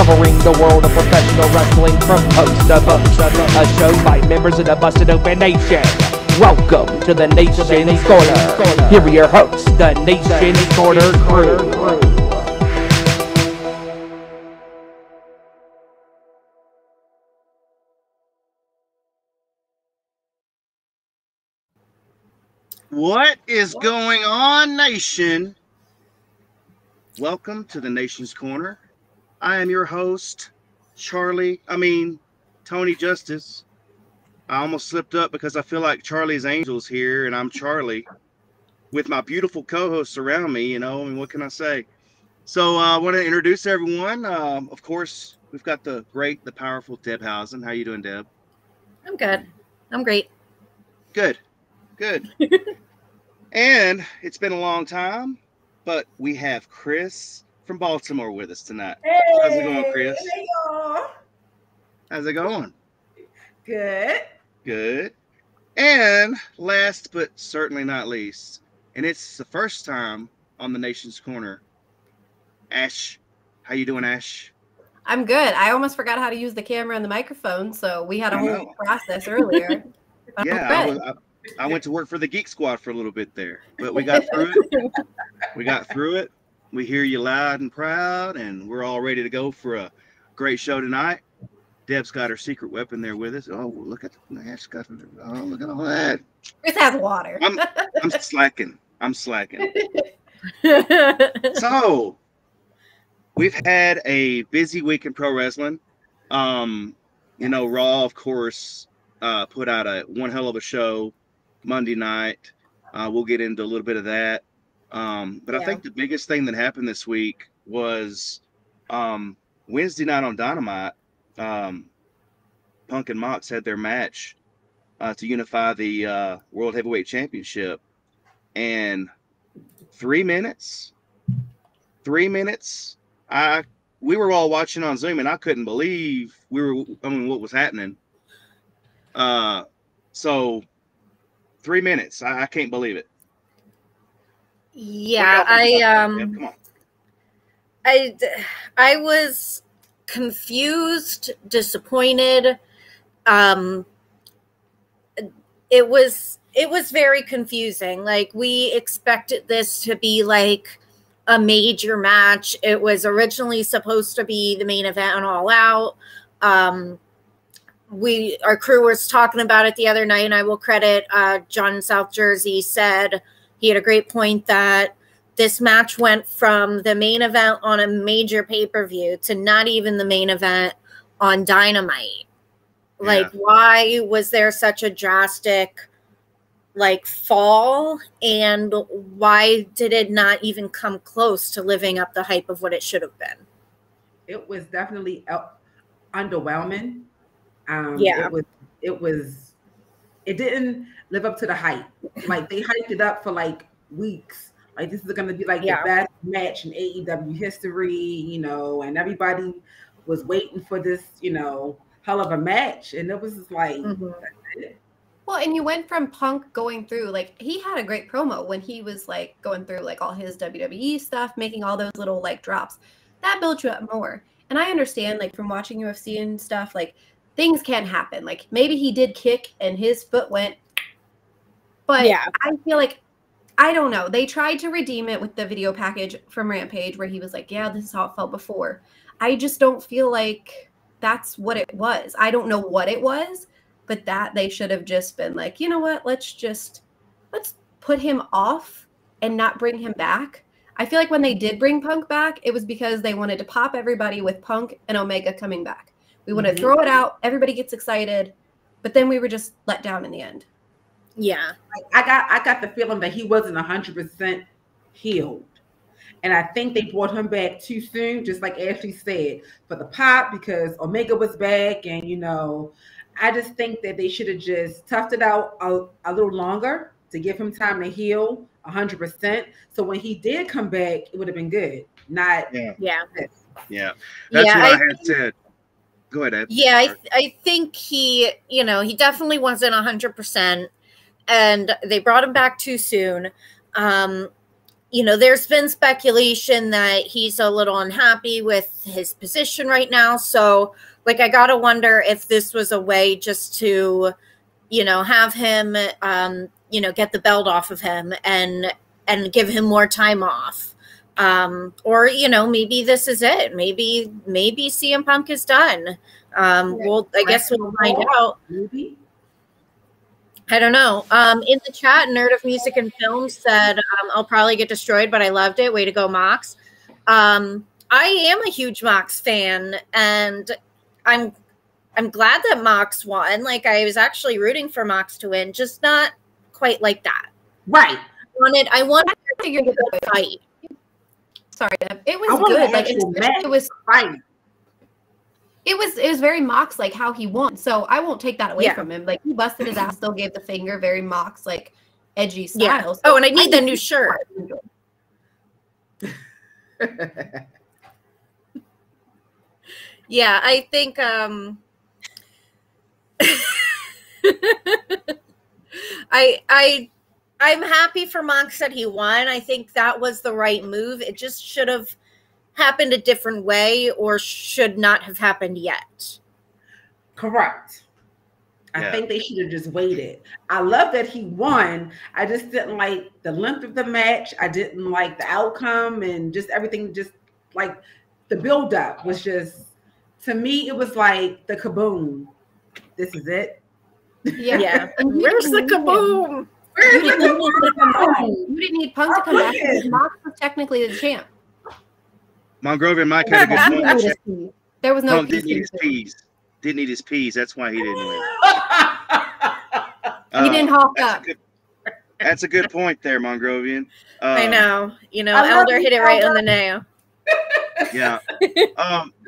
covering the world of professional wrestling from coast to coast. A show by members of the Busted Open Nation. Welcome to the Nation's Corner. Here are your hosts, the Nation's Corner crew. What is going on, Nation? Welcome to the Nation's Corner. I am your host, Tony Justice. I almost slipped up because I feel like Charlie's Angels here, and I'm Charlie with my beautiful co-hosts around me, what can I say? So I want to introduce everyone. Of course, we've got the great, the powerful Debhausen. How you doing, Deb? I'm good. I'm great. Good. And it's been a long time, but we have Kris from Baltimore with us tonight. Hey, how's it going, Kris? Hey, y'all. How's it going? Good. And last but certainly not least, and it's the first time on the Nation's Corner, Ash. How you doing, Ash? I'm good. I almost forgot how to use the camera and the microphone, so we had a whole process earlier. Yeah, I went to work for the Geek Squad for a little bit there, but we got through it. We hear you loud and proud, and we're all ready to go for a great show tonight. Deb's got her secret weapon there with us. Oh, look at look at all that. Kris has water. I'm slacking. So we've had a busy week in pro wrestling. Raw, of course, put out one hell of a show Monday night. We'll get into a little bit of that. But I think the biggest thing that happened this week was Wednesday night on Dynamite. Punk and Mox had their match to unify the World Heavyweight Championship. And 3 minutes. We were all watching on Zoom, and I couldn't believe what was happening. So 3 minutes. I can't believe it. Yeah, Come on. I was confused, disappointed. It was very confusing. Like, we expected this to be like a major match. It was originally supposed to be the main event on All Out. Our crew was talking about it the other night, and I will credit John in South Jersey said he had a great point that this match went from the main event on a major pay-per-view to not even the main event on Dynamite. Yeah. Like, why was there such a drastic fall, and why did it not even come close to living up the hype of what it should have been? It was definitely underwhelming. It didn't live up to the hype. Like, they hyped it up for like weeks. Like, this is going to be like the best match in AEW history, and everybody was waiting for this, hell of a match. And it was just like, that's it. Well, and you went from Punk going through, like, he had a great promo when he was like going through like all his WWE stuff, making all those little like drops. That built you up more. And I understand, like, from watching UFC and stuff, like, things can happen. Like, maybe he did kick and his foot went. But yeah, I feel like, I don't know. They tried to redeem it with the video package from Rampage where he was like, yeah, this is how it felt before. I just don't feel like that's what it was. I don't know what it was, but that they should have just been like, you know what? Let's put him off and not bring him back. I feel like when they did bring Punk back, it was because they wanted to pop everybody with Punk and Omega coming back. We want to throw it out. Everybody gets excited. But then we were just let down in the end. Yeah. I got the feeling that he wasn't 100% healed. And I think they brought him back too soon, just like Ashley said, for the pop, because Omega was back. And, I just think that they should have just toughed it out a little longer to give him time to heal 100%. So when he did come back, it would have been good. Not That's what I had said. Go ahead, Ed. Yeah, I think he definitely wasn't 100%, and they brought him back too soon. there's been speculation that he's a little unhappy with his position right now. So, like, I got to wonder if this was a way just to, have him, get the belt off of him and give him more time off. Or, maybe this is it. Maybe CM Punk is done. I guess we'll find out. Maybe. I don't know. In the chat, Nerd of Music and Film said, I'll probably get destroyed, but I loved it. Way to go, Mox. I am a huge Mox fan, and I'm glad that Mox won. Like, I was actually rooting for Mox to win, just not quite like that. Right. I wanted to get the fight. Sorry, it was good. Like, it was fine. It was very Mox, like how he won. So I won't take that away from him. Like, he busted his ass, still gave the finger, very Mox, like edgy style. Yeah. So oh, and I need the new shirt. Yeah, I think I'm happy for Mox that he won. I think that was the right move. It just should have happened a different way, or should not have happened yet. Correct. I think they should have just waited. I love that he won. I just didn't like the length of the match. I didn't like the outcome, and just everything, just like the build-up was just, to me, it was like the kaboom. This is it. Yeah. Where's the kaboom? You didn't need Punk to come back because Mox was technically the champ. Mongrovian Mike had a good point. There was no Punk didn't need his peas. Didn't need his peas. That's why he didn't win. He didn't hawk up. That's a good point there, Mongrovian. I know. Elder hit it right on the nail. Yeah.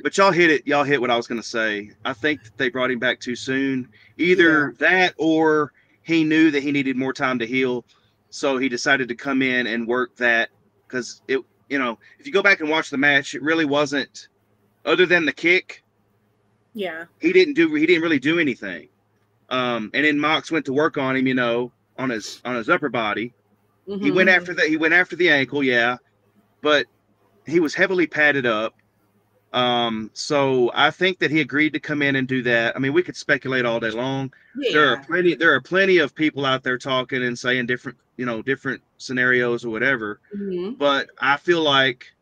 But y'all hit it. Y'all hit what I was going to say. I think that they brought him back too soon. Either that, or he knew that he needed more time to heal. So he decided to come in and work that, because it, if you go back and watch the match, it really wasn't, other than the kick. Yeah. He didn't really do anything. And then Mox went to work on him, on his upper body. Mm-hmm. He went after that. He went after the ankle. Yeah. But he was heavily padded up. So I think that he agreed to come in and do that. I mean, we could speculate all day long. Yeah. There are plenty of people out there talking and saying different scenarios or whatever. Mm-hmm. But I feel like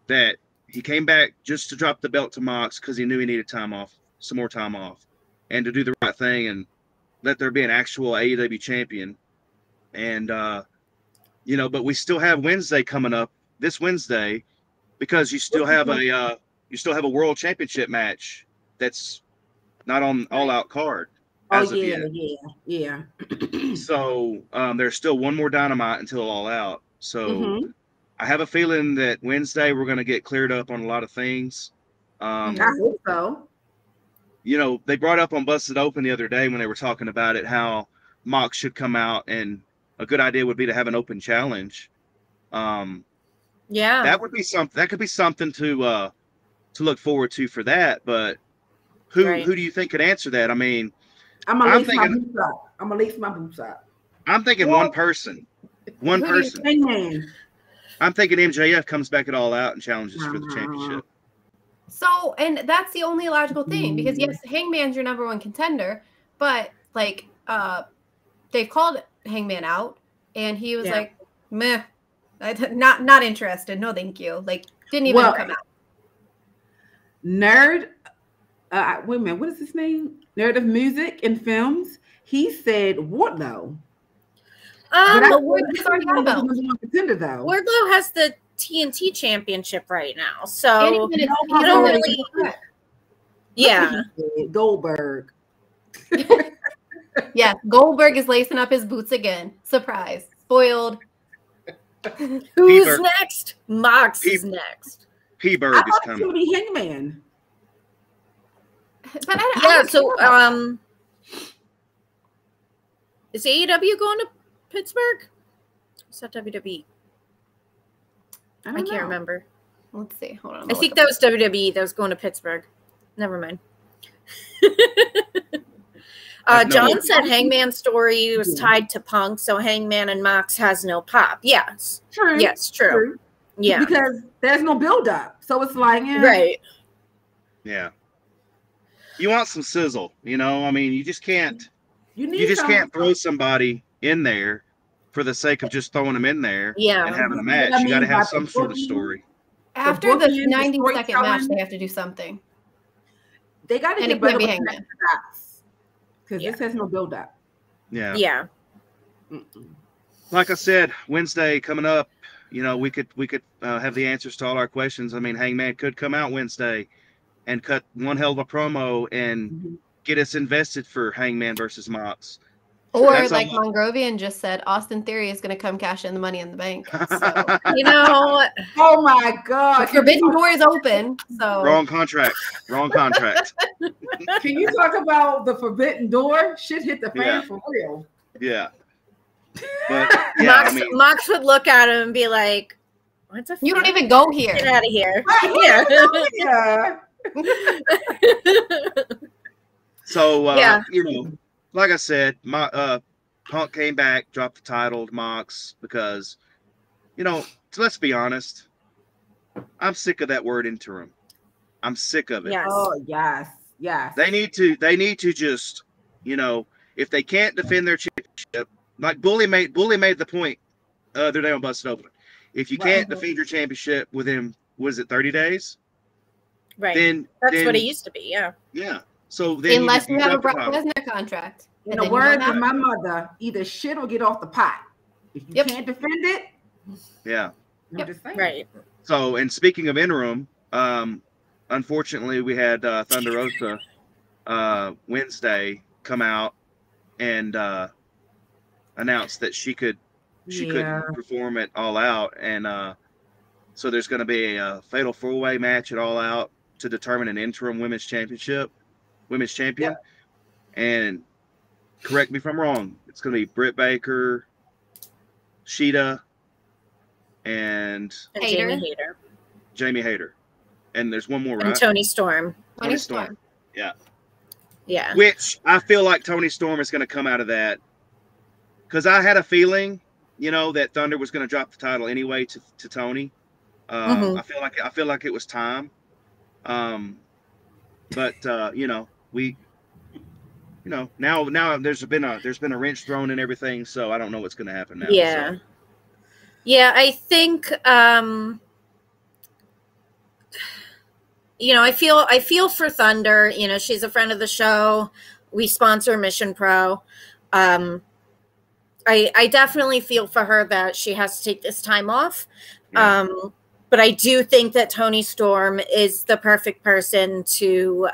that he came back just to drop the belt to Mox because he knew he needed some more time off, and to do the right thing and let there be an actual AEW champion. And, but we still have Wednesday coming up this Wednesday, because you still have a world championship match that's not on All Out card. Yeah. So there's still one more Dynamite until All Out. So I have a feeling that Wednesday we're going to get cleared up on a lot of things. I hope so. They brought up on Busted Open the other day when they were talking about it, how Mox should come out, and a good idea would be to have an open challenge. Yeah, that would be something. That could be something to look forward to for that. But who do you think could answer that? I mean, I'm gonna lace my boots up. I'm thinking one person. One person. I'm thinking MJF comes back at All Out and challenges for the championship. So, and that's the only logical thing, because yes, Hangman's your number one contender, but like they've called Hangman out, and he was like, meh, not interested. No, thank you. Like, didn't even come out. Nerd, wait a minute, what is his name? Nerd of Music and Films. He said Wardlow. Wardlow's already got a belt. Wardlow has the TNT championship right now, so I don't really. Yeah, Goldberg. Yeah, Goldberg is lacing up his boots again. Surprise, spoiled. Who's next? Mox is next. P-Berg is coming. It's gonna be Hangman. But is AEW going to Pittsburgh? Is that WWE? I can't remember. Let's see. Hold on. I think that was WWE that was going to Pittsburgh. Never mind. John said Hangman's story was tied to Punk, so Hangman and Mox has no pop. Yes. True. Yes, true. Yeah. Because there's no build-up. So it's like, right. Yeah. You want some sizzle, you know? I mean, you just can't can't throw somebody in there for the sake of just throwing them in there and having a match. You got to have some sort of story. After the 90-second match, they have to do something. They got to get better with Hangman. Because this has no build-up. Yeah. Yeah. Like I said, Wednesday coming up, you know, we could have the answers to all our questions. I mean, Hangman could come out Wednesday and cut one hell of a promo and get us invested for Hangman versus Mox. Or like Mongrovian just said, Austin Theory is going to come cash in the Money in the Bank. So, you know, oh my God, the forbidden door is open. So wrong contract. Can you talk about the forbidden door? Shit hit the fan for real. Yeah. But yeah, Mox would look at him and be like, "What's a? You don't even go here. Get out of here." Yeah. So you know, like I said, my Punk came back, dropped the title to Mox because, you know, let's be honest, I'm sick of that word interim. I'm sick of it. Yes. Oh yes. They need to just, you know, if they can't defend their championship, like Bully made the point the other day on Busted Open. If you can't defend your championship within, was it 30 days? Right. Then that's what it used to be. Yeah. Yeah. So then unless you have a Brock Lesnar contract. In the words of my mother, either shit or get off the pot. If you can't defend it, I'm just saying. Right. So, and speaking of interim, unfortunately, we had Thunder Rosa Wednesday come out and announce that she couldn't perform at All Out, and so there's going to be a fatal 4-way match at All Out to determine an interim women's champion. And correct me if I'm wrong, it's going to be Britt Baker, Sheeta, and Jamie Hayter. And there's one more, right? And Tony Storm. Tony Storm. Yeah. Yeah. Which I feel like Tony Storm is going to come out of that, because I had a feeling, you know, that Thunder was going to drop the title anyway to Tony. I feel like it was time. But you know, now there's been a wrench thrown and everything, so I don't know what's going to happen now. Yeah. So. Yeah, I think you know, I feel for Thunder. You know, she's a friend of the show. We sponsor Mission Pro. I definitely feel for her that she has to take this time off. Yeah. But I do think that Tony Storm is the perfect person to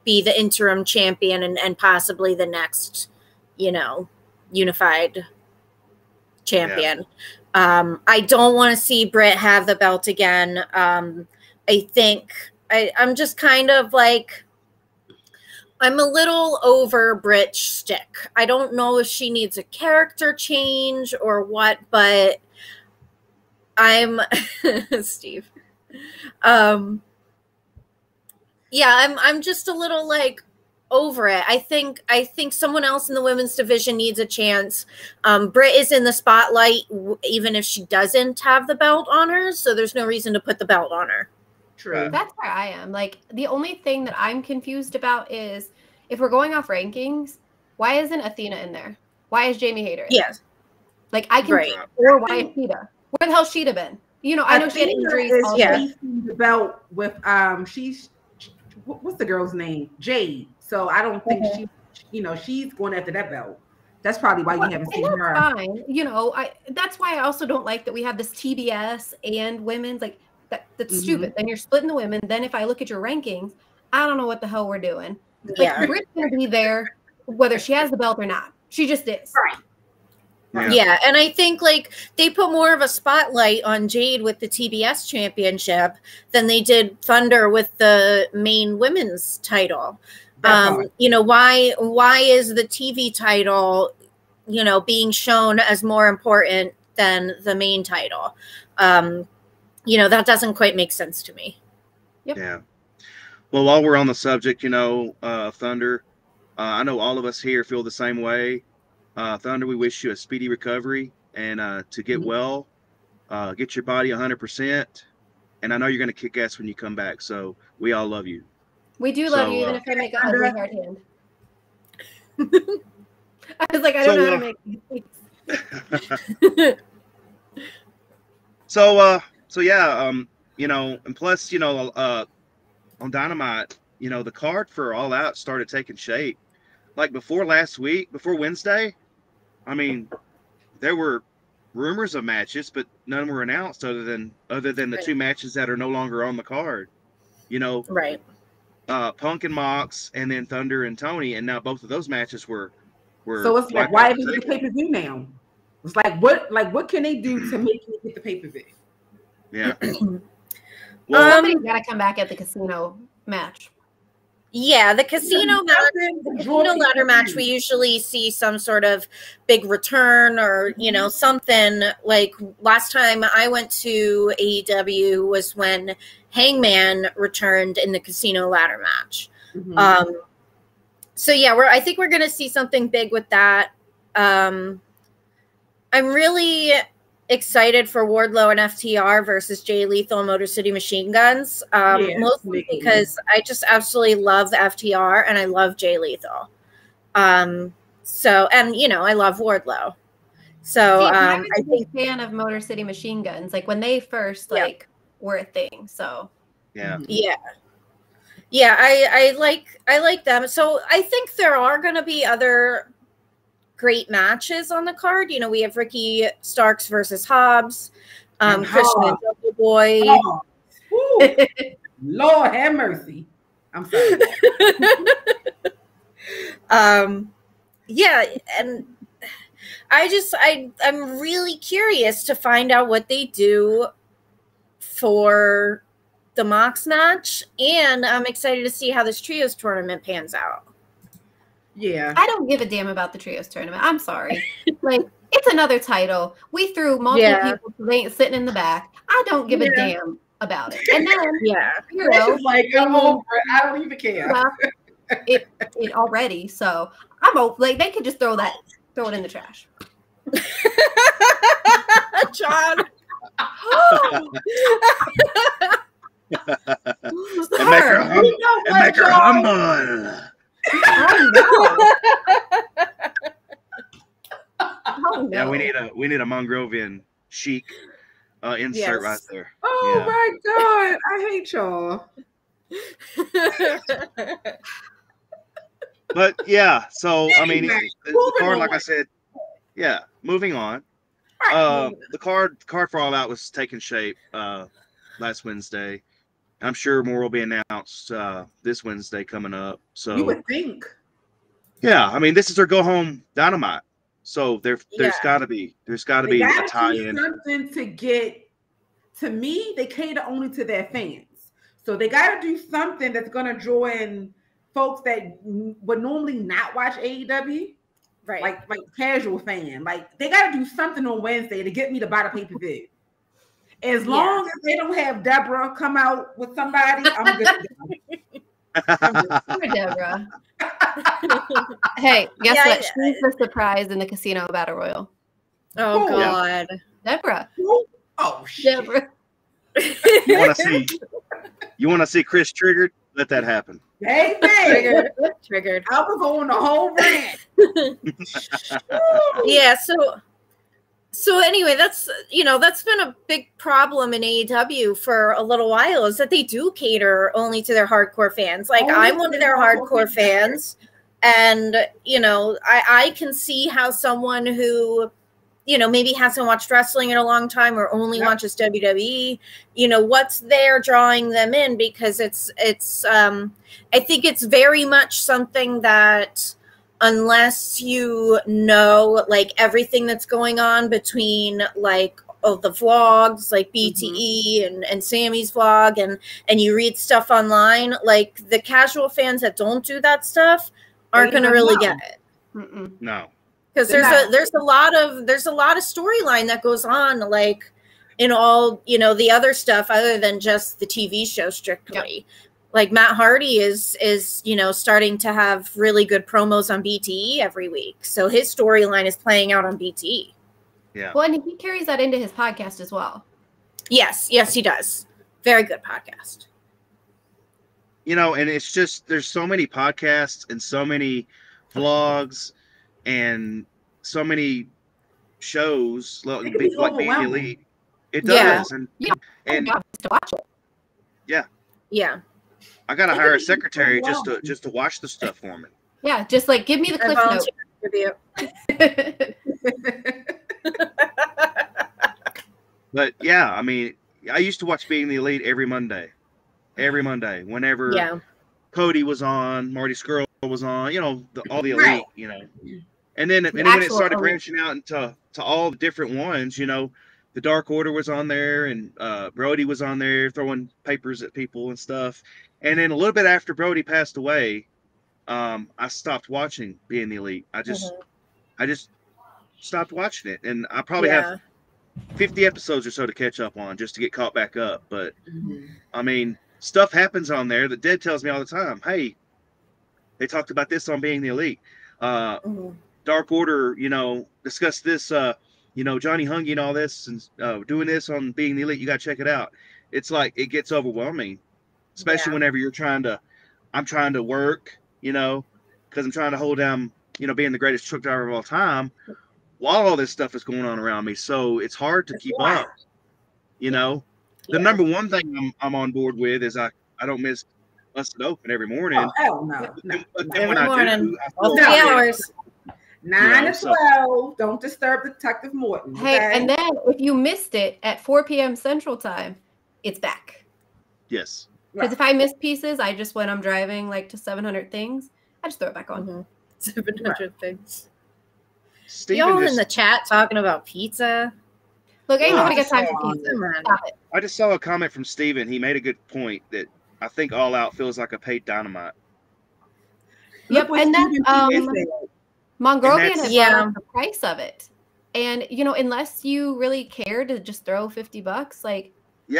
be the interim champion and possibly the next, you know, unified champion. Yeah. I don't want to see Britt have the belt again. I think I'm just kind of like, I'm a little over Britt's shtick. I don't know if she needs a character change or what, but I'm Steve. Yeah, I'm just a little like over it. I think someone else in the women's division needs a chance. Britt is in the spotlight even if she doesn't have the belt on her, so there's no reason to put the belt on her. True. That's where I am. Like, the only thing that I'm confused about is if we're going off rankings, why isn't Athena in there? Why is Jamie Hayter in there? Yes. Like, I can, or why is Sheeta? Where the hell's Sheeta been? You know, I know she had injuries. The belt with she's what's the girl's name? Jade. So I don't think she's going after that belt. That's probably why you haven't seen her. Fine. You know, that's why I also don't like that we have this TBS and women's, like that's stupid. Then you're splitting the women. Then if I look at your rankings, I don't know what the hell we're doing. Like, Britt's gonna be there whether she has the belt or not. She just is. Right. Yeah, and I think like they put more of a spotlight on Jade with the TBS championship than they did Thunder with the main women's title. You know, why is the TV title, you know, being shown as more important than the main title? You know, that doesn't quite make sense to me. Yep. Yeah. Well, while we're on the subject, you know, Thunder, I know all of us here feel the same way. Thunder, we wish you a speedy recovery and to get well, get your body 100%. And I know you're going to kick ass when you come back. So we all love you. We do love you, even if I make an ugly hard hand. I was like, I don't know how to make these things. So yeah, you know, and plus, you know, on Dynamite, you know, the card for All Out started taking shape. Like before Wednesday, I mean, there were rumors of matches, but none were announced other than the two matches that are no longer on the card. You know, right? Punk and Mox, and then Thunder and Tony, and now both of those matches were. So it's like, why even get the pay-per-view now? It's like what can they do to make you get the pay-per-view? Yeah. Well, somebody's got to come back at the casino match. Yeah, the casino match, the casino ladder match, we usually see some sort of big return or, you know, something. Like last time I went to AEW was when Hangman returned in the casino ladder match. Mm-hmm. So yeah, I think we're going to see something big with that. I'm really excited for Wardlow and FTR versus Jay Lethal and Motor City Machine Guns. Mostly because I just absolutely love the FTR and I love Jay Lethal. So, and you know, I love Wardlow. So, I was a big fan of Motor City Machine Guns, like when they first were a thing. So, yeah. I like them. So I think there are going to be other great matches on the card. You know, we have Ricky Starks versus Hobbs, Christian and Jungle Boy. Lord have mercy. I'm sorry. Yeah, and I'm really curious to find out what they do for the Mox match, and I'm excited to see how this trios tournament pans out. Yeah. I don't give a damn about the trios tournament. I'm sorry. Like, it's another title. We threw multiple people sitting in the back. I don't give a damn about it. And then, you know, like, I'm over it. I don't even care. It already. So I'm over. Like, they could just throw it in the trash. John. And make her humble. Oh, no. Yeah, we need a Mongrovian chic insert right there. Oh my God, I hate y'all. But yeah, so I mean, the card, like I said, moving on. The card for All Out was taking shape last Wednesday. I'm sure more will be announced this Wednesday coming up. So you would think. Yeah, I mean, this is their go home Dynamite, so there's got to be a tie-in. Something to get. To me, they cater only to their fans, so they got to do something that's going to draw in folks that would normally not watch AEW, right? Like casual fan. Like they got to do something on Wednesday to get me to buy the pay-per-view. As long as they don't have Deborah come out with somebody, I'm good. Poor Deborah. Hey, guess what? She's the surprise in the casino battle royal. Oh God, Deborah. Oh shit. Deborah. You want to see Kris triggered? Let that happen. Hey, triggered. I was on the whole rant. Yeah. So anyway, that's been a big problem in AEW for a little while, is that they do cater only to their hardcore fans. Like I'm one of their hardcore fans, and you know, I can see how someone who, you know, maybe hasn't watched wrestling in a long time or only watches WWE, you know, what's there drawing them in, because it's I think it's very much something that, unless you know like everything that's going on between like the vlogs, like BTE and Sammy's vlog, and you read stuff online, like the casual fans that don't do that stuff aren't going to really get it. No, because there's a lot of storyline that goes on, like in all, you know, the other stuff other than just the TV show strictly. Like Matt Hardy is starting to have really good promos on BTE every week. So his storyline is playing out on BTE. Yeah. Well, and he carries that into his podcast as well. Yes, he does. Very good podcast. And it's just, there's so many podcasts and so many vlogs and so many shows like being the elite. It does. Yeah. And to watch it. Yeah. I gotta hire a secretary just to watch the stuff for me. Yeah, just like give me the cliff note. But yeah, I mean, I used to watch Being the Elite every Monday. Whenever Cody was on, Marty Skrull was on, all the elite, And then when it started branching out into all the different ones, the Dark Order was on there, and Brody was on there throwing papers at people and stuff. And then a little bit after Brody passed away, I stopped watching Being the Elite. I just stopped watching it, and I probably have 50 episodes or so to catch up on just to get caught back up. But I mean, stuff happens on there that Dead tells me all the time. Hey, they talked about this on Being the Elite. Dark Order, discussed this, Johnny Hungy and all this, and doing this on Being the Elite. You got to check it out. It's like, it gets overwhelming, especially whenever I'm trying to work, because I'm trying to hold down, being the greatest truck driver of all time while all this stuff is going on around me. So it's hard to keep up, The number one thing I'm on board with is I don't miss Busted Open every morning. Oh, no. But then when I do, all 3 hours. 9 to 12. Don't disturb Detective Morton. Hey, and then if you missed it at 4 p.m. Central Time, it's back. Yes. Because if I miss pieces, when I'm driving to 700 things, I just throw it back on. 700 things. Y'all in the chat talking about pizza. Look, ain't nobody got time for pizza. Stop it. I just saw a comment from Steven. He made a good point that I think All Out feels like a paid Dynamite. Yep, and then Mongrovian has brought up the price of it. And, unless you really care to just throw $50,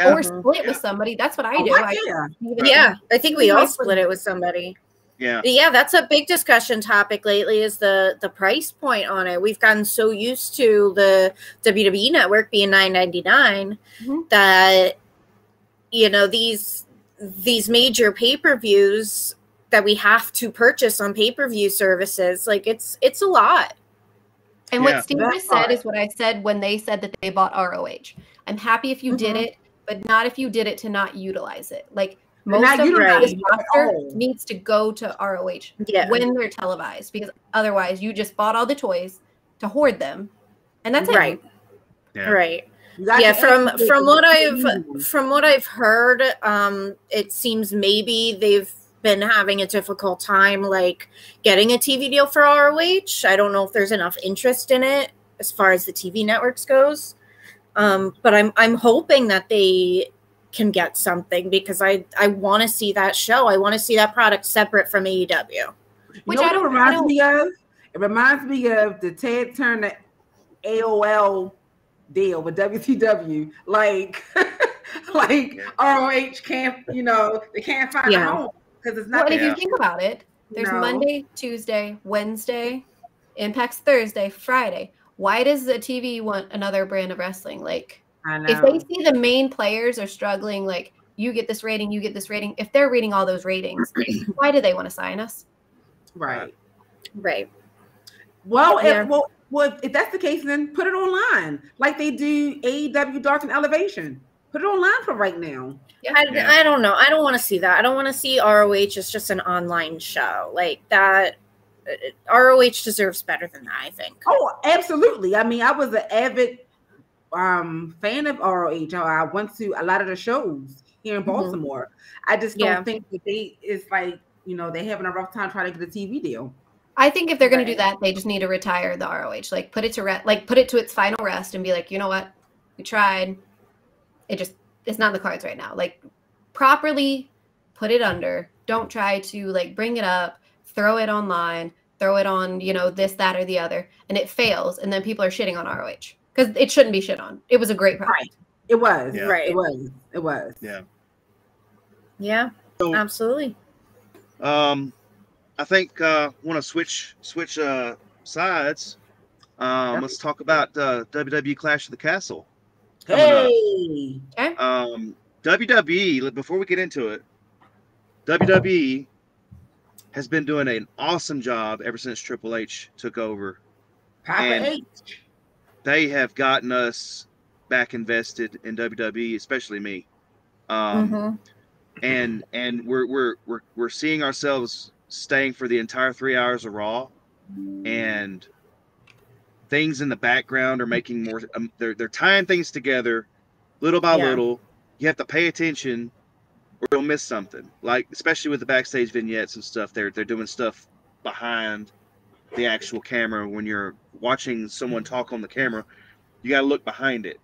or split with somebody, that's what I do. I think we all split it with somebody. Yeah, that's a big discussion topic lately is the price point on it. We've gotten so used to the WWE network being $9.99 that these major pay-per-views that we have to purchase on pay-per-view services, it's a lot. And what Steve just said is what I said when they said that they bought ROH. I'm happy if you did it, but not if you did it to not utilize it. Most of this roster needs to go to ROH when they're televised, because otherwise you just bought all the toys to hoard them, and that's it. Right. Yeah. From what I've heard, it seems maybe they've been having a difficult time getting a TV deal for ROH. I don't know if there's enough interest in it as far as the TV networks goes, but I'm hoping that they can get something, because I want to see that show. I want to see that product separate from AEW. Which it reminds me of? It reminds me of the Ted Turner AOL deal with WCW. ROH can't, they can't find a home because it's not. Well, if you think about it, there's Monday, Tuesday, Wednesday, Impact's Thursday, Friday. Why does the TV want another brand of wrestling? If they see the main players are struggling, you get this rating, you get this rating. If they're reading all those ratings, why do they want to sign us? Right. Well, if that's the case, then put it online like they do AEW Dark and Elevation. Put it online for right now. I don't know. I don't want to see that. I don't want to see ROH as just an online show that. ROH deserves better than that, I think. Oh, absolutely. I mean, I was an avid fan of ROH. I went to a lot of the shows here in Baltimore. I just don't think that it's they're having a rough time trying to get a TV deal. I think if they're going to do that, they just need to retire the ROH. Put it to its final rest and be like, you know what, we tried. It's not in the cards right now. Properly put it under. Don't try to bring it up, throw it online, throw it on this, that, or the other, and it fails, and then people are shitting on ROH. Because it shouldn't be shit on. It was a great product. Right. It was. Yeah. Right. It was. Yeah. Yeah. So, Absolutely. I think want to switch sides. Let's talk about WWE Clash of the Castle coming up. Hey, Okay. WWE. Before we get into it, WWE has been doing an awesome job ever since Triple H took over, Papa and H. they have gotten us back invested in WWE, especially me. And we're seeing ourselves staying for the entire 3 hours of Raw, and things in the background are making more. They're tying things together, little by little. You have to pay attention, or you'll miss something. Like especially with the backstage vignettes and stuff. They're doing stuff behind the actual camera. When you're watching someone talk on the camera, you got to look behind it.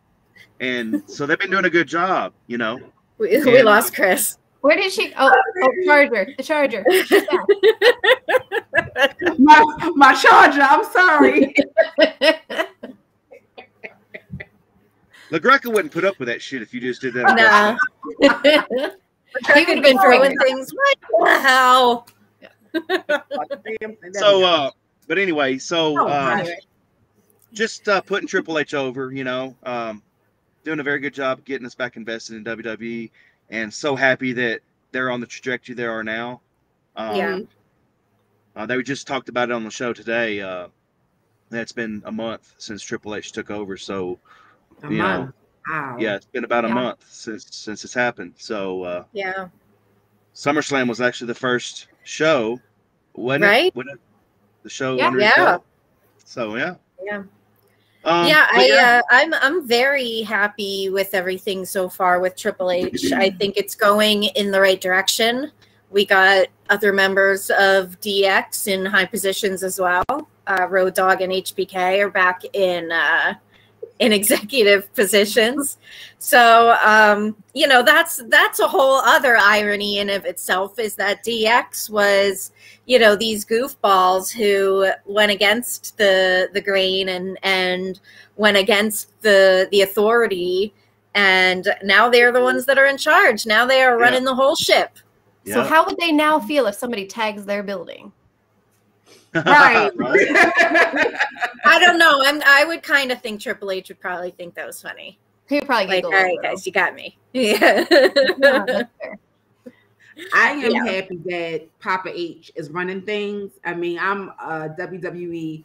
And so they've been doing a good job, you know. We lost Kris. Where did she? Oh, charger. The charger. She's back. my charger. I'm sorry. LaGreca wouldn't put up with that shit if you just did that. No. He would have been throwing things. What the hell? So, but anyway, just putting Triple H over, you know, doing a very good job getting us back invested in WWE, and so happy that they're on the trajectory they are now. They just talked about it on the show today. It's been a month since Triple H took over, so you know, yeah, it's been about a month since it's happened. So SummerSlam was actually the first show, wasn't it? When the show under his belt. So I'm very happy with everything so far with Triple H. I think it's going in the right direction. We got other members of DX in high positions as well. Road Dogg and HBK are back in executive positions. So, you know, that's a whole other irony in of itself, is that DX was, you know, these goofballs who went against the grain and went against the authority, and now they're the ones that are in charge. Now they are running the whole ship. Yeah. So how would they now feel if somebody tags their building? Right. I don't know. I would kind of think Triple H would probably think that was funny. He would probably like, all right, guys, you got me. Yeah. I am happy that Papa H is running things. I mean, I'm a WWE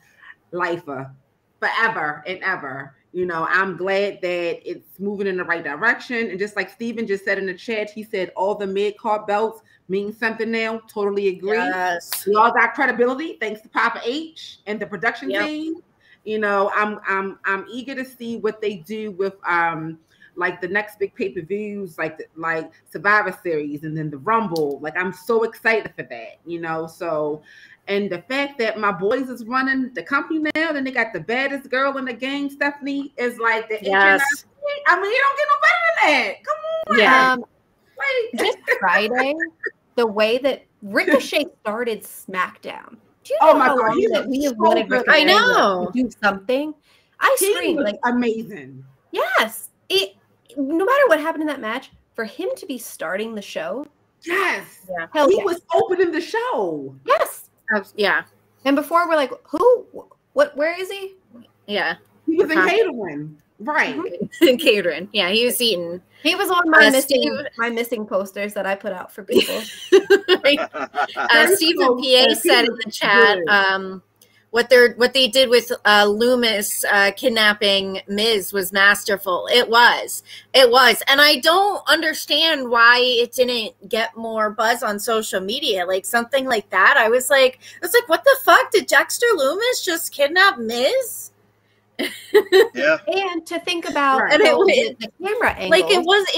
lifer forever and ever. You know, I'm glad that it's moving in the right direction. And just like Steven just said in the chat, he said all the mid-card belts mean something now. Totally agree. Yes. We all got credibility thanks to Papa H and the production team. You know, I'm eager to see what they do with like the next big pay-per-views, like Survivor Series and then the Rumble. Like, I'm so excited for that, you know. So, and the fact that my boys is running the company now, then they got the baddest girl in the game, Stephanie, is like the I mean, you don't get no better than that. Come on. Yeah. Just Friday, the way that Ricochet started SmackDown. Do you know how long that we have wanted Ricochet to do something? I screamed like amazing. Yes. No matter what happened in that match, for him to be starting the show. Yes. Yeah. He was opening the show. Yes. Yeah. And before we're like, who? What? Where is he? Yeah. He was in catering. Right. Catering. Yeah, he was eating. He was on my missing posters that I put out for people. Stephen PA said in the chat, what they did with Loomis kidnapping Miz was masterful. It was, and I don't understand why it didn't get more buzz on social media. Like something like that, I was like, what the fuck? Did Dexter Loomis just kidnap Miz? Yeah. And to think about and the camera angle, like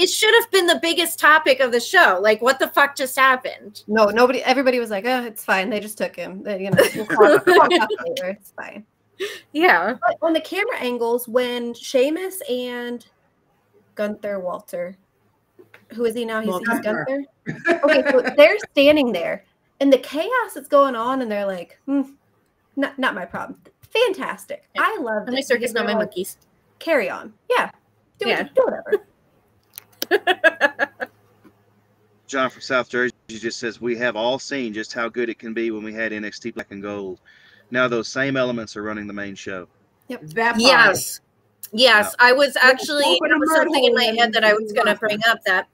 it should have been the biggest topic of the show. Like, what the fuck just happened? No, everybody was like, oh, it's fine, they just took him, you know, we'll talk later. It's fine. Yeah. But on the camera angles, when Sheamus and Gunther Walter, who is he now? He's Gunther. Okay, so they're standing there and the chaos that's going on, and they're like, not my problem. Fantastic. Yeah. I love my circus, not my monkeys. Carry on. Yeah. Do whatever. John from South Jersey just says, we have all seen just how good it can be when we had NXT Black and Gold. Now those same elements are running the main show. Yep. That part. Yes. Yes. I was actually, open it was the something in my mud hole head that I was and going to bring up, that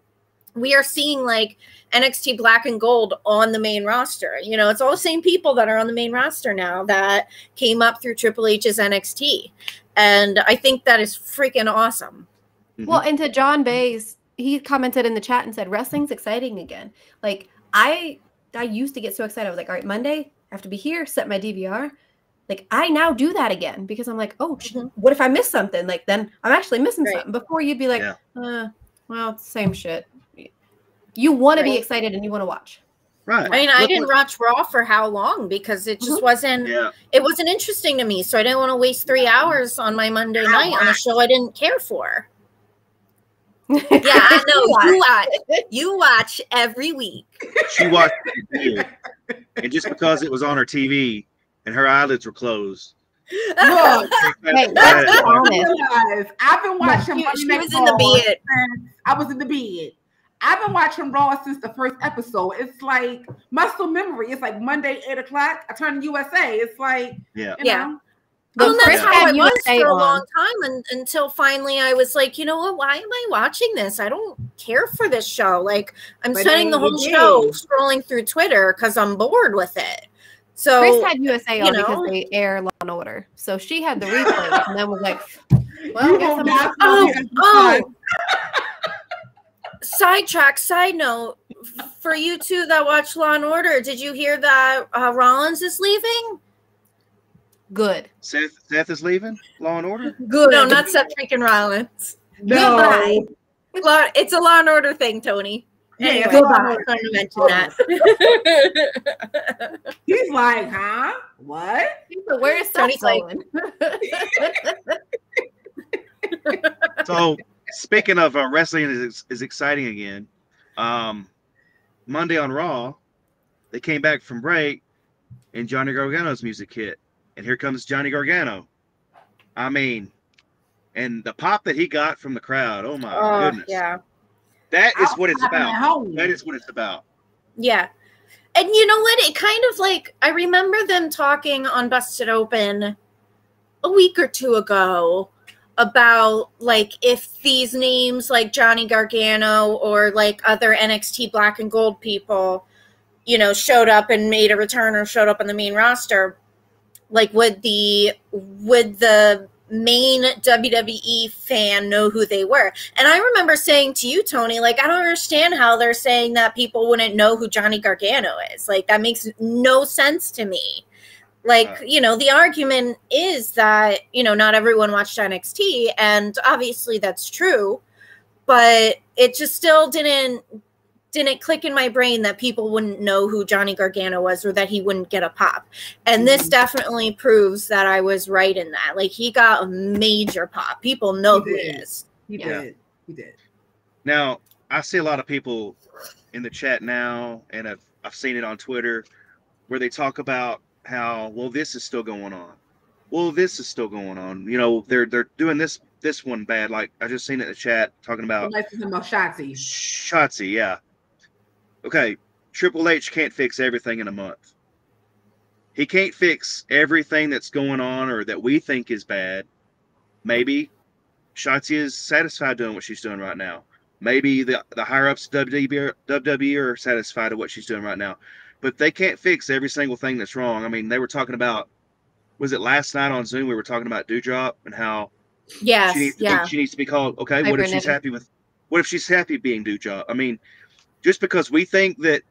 we are seeing like NXT Black and Gold on the main roster. You know, it's all the same people that are on the main roster now that came up through Triple H's NXT. And I think that is freaking awesome. Mm-hmm. Well, and to John Bays, he commented in the chat and said, wrestling's exciting again. Like, I used to get so excited. I was like, all right, Monday, I have to be here, set my DVR. Like, I now do that again because I'm like, oh, what if I miss something? Like, then I'm actually missing something. Before you'd be like, well, it's the same shit. You want to be excited and you want to watch. Right. I mean, I didn't watch Raw for how long because it just wasn't, it wasn't interesting to me. So I didn't want to waste 3 hours on my Monday night on a show I didn't care for. Yeah, I know. You watch every week. She watched it, and just because it was on her TV and her eyelids were closed. Look, hey, let's be honest. I've been watching. She was in the bed. I was in the bed. I've been watching Raw since the first episode. It's like muscle memory. It's like Monday, 8 o'clock. I turn to USA. It's like, you know. Well, that's how it was for a long time until finally I was like, you know what? Why am I watching this? I don't care for this show. Like, I'm spending the whole show scrolling through Twitter because I'm bored with it. So Kris had USA on because they air Law and Order. So she had the replay and then was like, well, I guess I'm sidetrack, side note, for you two that watch Law and Order, did you hear that Rollins is leaving? Good. Seth is leaving Law and Order? Good. No, not Seth freaking Rollins. No. Goodbye. It's a Law and Order thing, Tony. Anyway, goodbye. I was trying to mention that. He's like, huh? What? Where's Tony's going? So, speaking of wrestling is exciting again. Monday on Raw, they came back from break, and Johnny Gargano's music hit. And here comes Johnny Gargano. I mean, and the pop that he got from the crowd. Oh, my goodness. Yeah. That is what it's about. That is what it's about. Yeah. And you know what? It kind of like, I remember them talking on Busted Open a week or two ago about like if these names like Johnny Gargano or like other NXT Black and Gold people, you know, showed up and made a return or showed up on the main roster, like would the main WWE fan know who they were? And I remember saying to you, Tony, like, I don't understand how they're saying that people wouldn't know who Johnny Gargano is. Like, that makes no sense to me. Like, you know, the argument is that, you know, not everyone watched NXT, and obviously that's true, but it just still didn't click in my brain that people wouldn't know who Johnny Gargano was or that he wouldn't get a pop. And this definitely proves that I was right in that. Like, he got a major pop. People know who he is. He did. Now, I see a lot of people in the chat now, and I've seen it on Twitter, where they talk about how, well, this is still going on. Well, this is still going on. You know, they're doing this one bad. Like, I just seen it in the chat talking about Shotzi. Shotzi, yeah. Okay, Triple H can't fix everything in a month. He can't fix everything that's going on or that we think is bad. Maybe Shotzi is satisfied doing what she's doing right now. Maybe the higher-ups WWE are satisfied with what she's doing right now. But they can't fix every single thing that's wrong. I mean, they were talking about, was it last night on Zoom, we were talking about Dewdrop and how she needs to be called, okay, what if she's happy being Dewdrop? I mean, just because we think that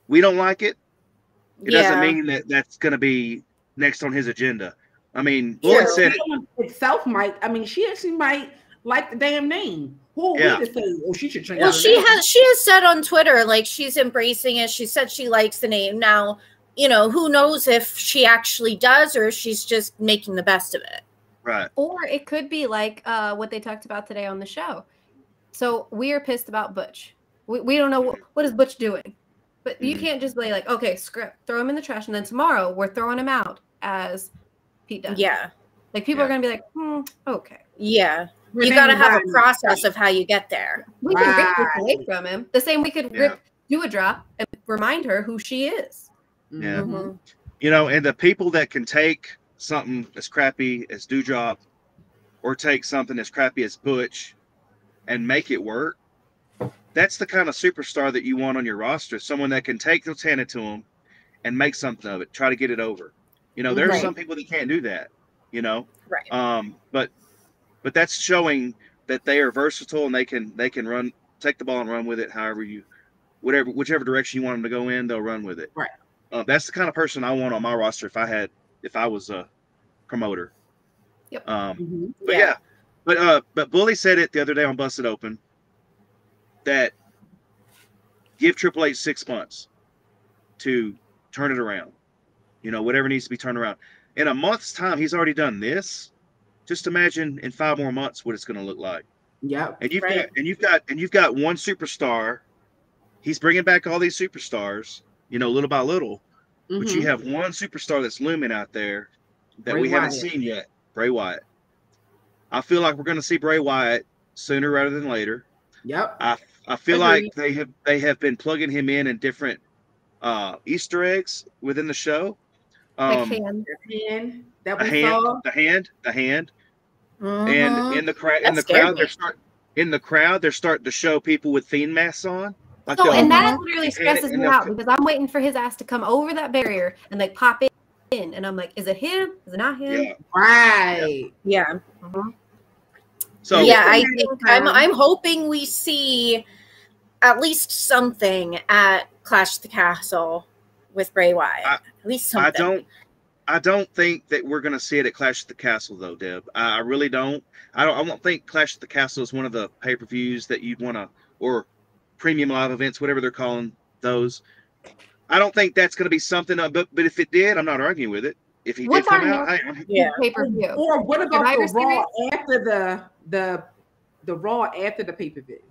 we don't like it, it doesn't mean that that's going to be next on his agenda. I mean, Lloyd said it itself might. I mean, she actually might like the damn name. Who are we to say, oh, she should change? Well, she has said on Twitter, like, she's embracing it. She said she likes the name. Now, you know, who knows if she actually does or if she's just making the best of it. Right. Or it could be like what they talked about today on the show. So we are pissed about Butch. We don't know what is Butch doing. But you can't just be like, okay, script, throw him in the trash, and then tomorrow we're throwing him out as Pete Dunne. Yeah. Like, people are going to be like, okay. Yeah. You got to have a process of how you get there. We can rip this away from him. The same we could rip do a drop and remind her who she is. Yeah. Mm-hmm. You know, and the people that can take something as crappy as Dewdrop or take something as crappy as Butch and make it work, that's the kind of superstar that you want on your roster. Someone that can take what's handed to them and make something of it, try to get it over. You know, there are some people that can't do that, you know. Right. But that's showing that they are versatile and they can run, take the ball and run with it whichever direction you want them to go in, they'll run with it. Right. That's the kind of person I want on my roster if I was a promoter. Yep. But Bully said it the other day on Busted Open that give Triple H 6 months to turn it around. You know, whatever needs to be turned around. In a month's time, he's already done this. Just imagine in 5 more months what it's going to look like. Yeah. And you've got one superstar. He's bringing back all these superstars, you know, little by little. But you have one superstar that's looming out there that we haven't seen yet, Bray Wyatt. I feel like we're going to see Bray Wyatt sooner rather than later. Yep. I feel like they have been plugging him in different Easter eggs within the show. Like The hand. And in the crowd, they're starting to show people with fiend masks on. Like and that literally stresses me out because I'm waiting for his ass to come over that barrier and like pop in, and I'm like, is it him? Is it not him? Yeah. Right. Yeah. So yeah, I think I'm hoping we see at least something at Clash at the Castle with Bray Wyatt. At least something. I don't think that we're going to see it at Clash at the Castle, though, Deb. I really don't. I don't think Clash at the Castle is one of the pay-per-views that you'd want to, or premium live events, whatever they're calling those. I don't think that's going to be something. But if it did, I'm not arguing with it. If he did come out, pay-per-view. Or what about the Raw after the Raw after the pay-per-view?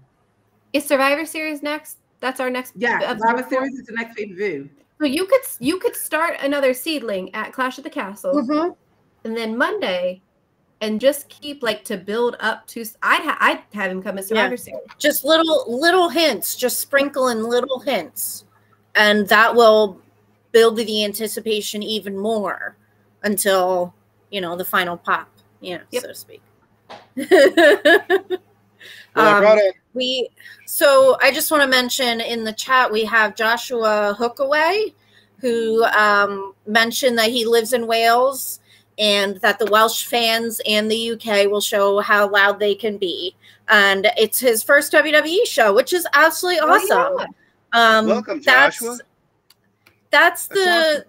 Is Survivor Series next? That's our next. Yeah, Survivor Series is the next pay-per-view. So you could start another seedling at Clash at the Castle, and then Monday, and just keep like to build up to. I'd have him come at Survivor Series. Just little hints, just sprinkle in little hints, and that will build the anticipation even more until the final pop, so to speak. So I just want to mention in the chat we have Joshua Hookaway, who mentioned that he lives in Wales and that the Welsh fans and the UK will show how loud they can be. And it's his first WWE show, which is absolutely awesome. Welcome, Joshua. That's the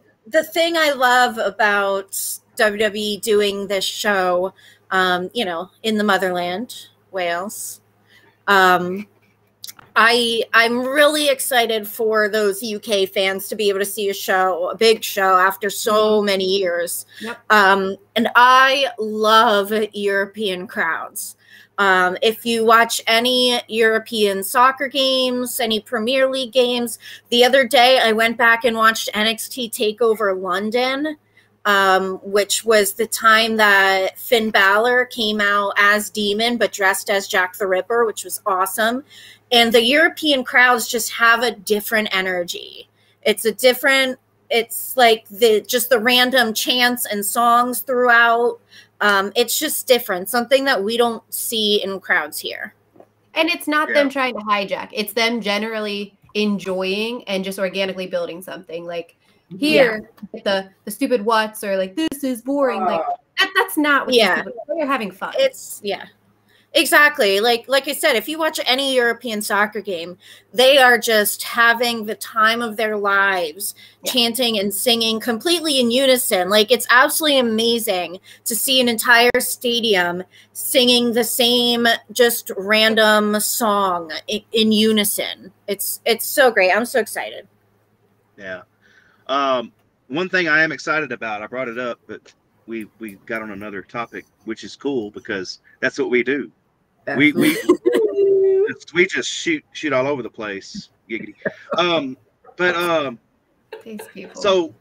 thing I love about WWE doing this show, in the motherland, Wales. I'm really excited for those UK fans to be able to see a big show after so many years. Yep. And I love European crowds. If you watch any European soccer games, any Premier League games, the other day I went back and watched NXT TakeOver London, which was the time that Finn Balor came out as Demon but dressed as Jack the Ripper, which was awesome. And the European crowds just have a different energy. It's like the random chants and songs throughout. It's just different, something that we don't see in crowds here. And it's not them trying to hijack. It's them generally enjoying and just organically building something. Like here, the stupid what's or like this is boring. Like that's not what they're having fun. Exactly. Like I said, if you watch any European soccer game, they are just having the time of their lives, chanting and singing completely in unison. Like, it's absolutely amazing to see an entire stadium singing the same just random song in unison. It's so great. I'm so excited. Yeah. One thing I am excited about, I brought it up, but we got on another topic, which is cool because that's what we do. We just shoot all over the place. Giggity. So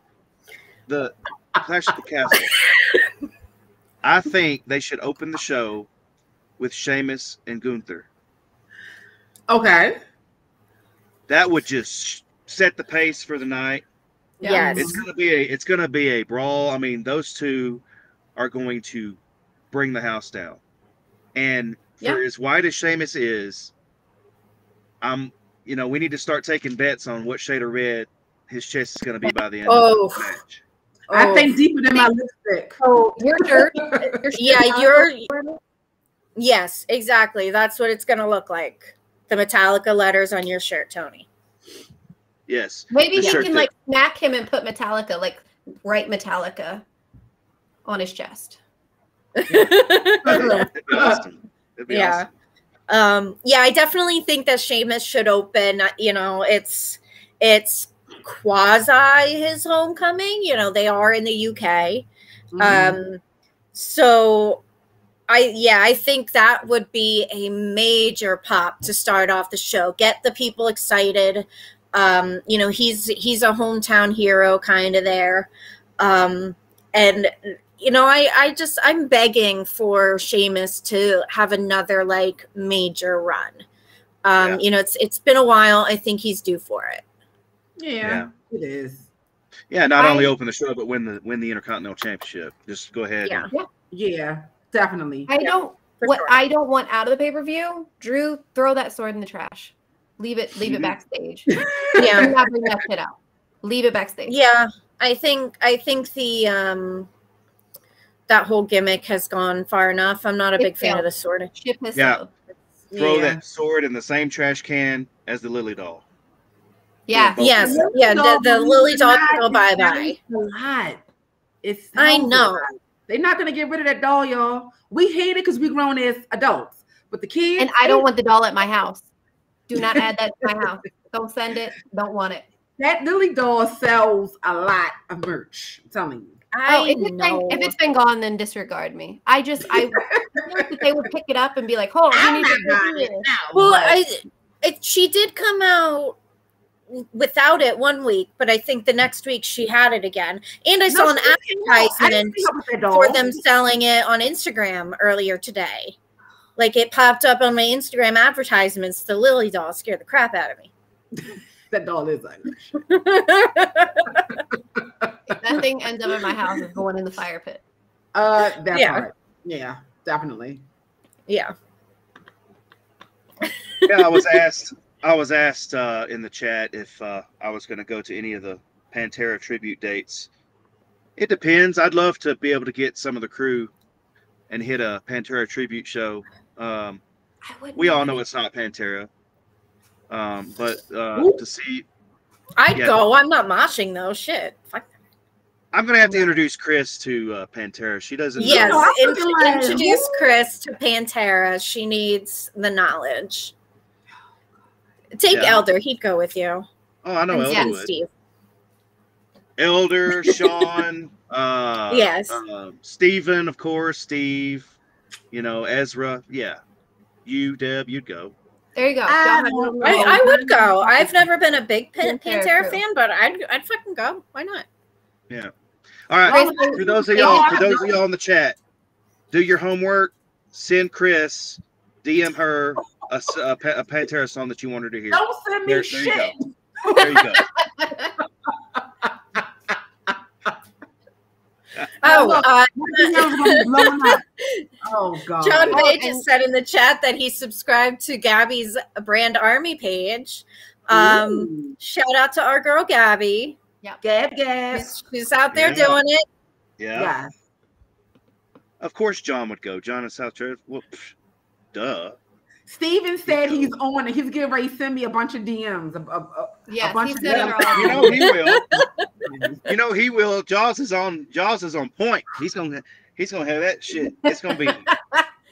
the Clash at the Castle, I think they should open the show with Sheamus and Gunther. Okay. that would just set the pace for the night. Yes. It's gonna be a brawl. I mean, those two are going to bring the house down. And for as wide as Sheamus is, we need to start taking bets on what shade of red his chest is going to be by the end of the match. I think deeper than my lipstick. Oh, your shirt. Yes, exactly. That's what it's going to look like. The Metallica letters on your shirt, Tony. Yes. Maybe he can like smack him and put Metallica, like write Metallica on his chest. That'd be awesome. Yeah. Awesome. I definitely think that Sheamus should open. It's quasi his homecoming. They are in the UK. So I think that would be a major pop to start off the show. Get the people excited. He's a hometown hero kind of there. And I'm begging for Sheamus to have another like major run. It's been a while. I think he's due for it. Yeah. It is. Yeah, not only open the show, but win the Intercontinental Championship. Just go ahead. Yeah, definitely. I don't want out of the pay-per-view. Drew, throw that sword in the trash. Leave it backstage. Do not bring that shit out. Leave it backstage. Yeah, I think the that whole gimmick has gone far enough. I'm not a big fan of the sword. Throw that sword in the same trash can as the Lily doll. Yeah. Yes. The Lily doll can go bye-bye. It's I know. They're not going to get rid of that doll, y'all. We hate it because we grown as adults. But the kids... And I don't want the doll at my house. Do not add that to my house. Don't send it. Don't want it. That Lily doll sells a lot of merch. I'm telling you. If it's been gone, then disregard me. I feel like that they would pick it up and be like, "Oh, you need to do it." Well, she did come out without it one week, but I think the next week she had it again. And I saw an advertisement for them selling it on Instagram earlier today. Like it popped up on my Instagram advertisements. The Lily doll scared the crap out of me. That doll is Irish. If that thing ends up in my house, it's going in the fire pit. Part. Yeah, definitely. Yeah. Yeah, I was asked in the chat if I was going to go to any of the Pantera tribute dates. It depends. I'd love to be able to get some of the crew and hit a Pantera tribute show. We all know it's not Pantera. But to see... I'd go. I'm not moshing, though. Shit. Fuck. I'm going to have to introduce Kris to Pantera. She doesn't know. Yes, introduce Kris to Pantera. She needs the knowledge. Take Elder. He'd go with you. Oh, I know Elder would. Steve. Elder, Sean, yes. Steven, of course, Steve, Ezra. Yeah. You, Deb, you'd go. There you go. I would go. I've never been a big Pantera fan, but I'd fucking go. Why not? Yeah. All right. For those of y'all in the chat, do your homework. Send Kris, DM her a Pantera song that you want her to hear. Don't send me shit. There you go. Oh God. John May just said in the chat that he subscribed to Gabby's Brand Army page. Shout out to our girl Gabby. Yeah, Gab. She's out there doing it. Yeah. Of course John would go. John in South Jersey. Well, duh. Steven said he's on it. He's getting ready to send me a bunch of DMs. A bunch of DMs. He will. Jaws is on point. He's gonna have that shit. It's gonna be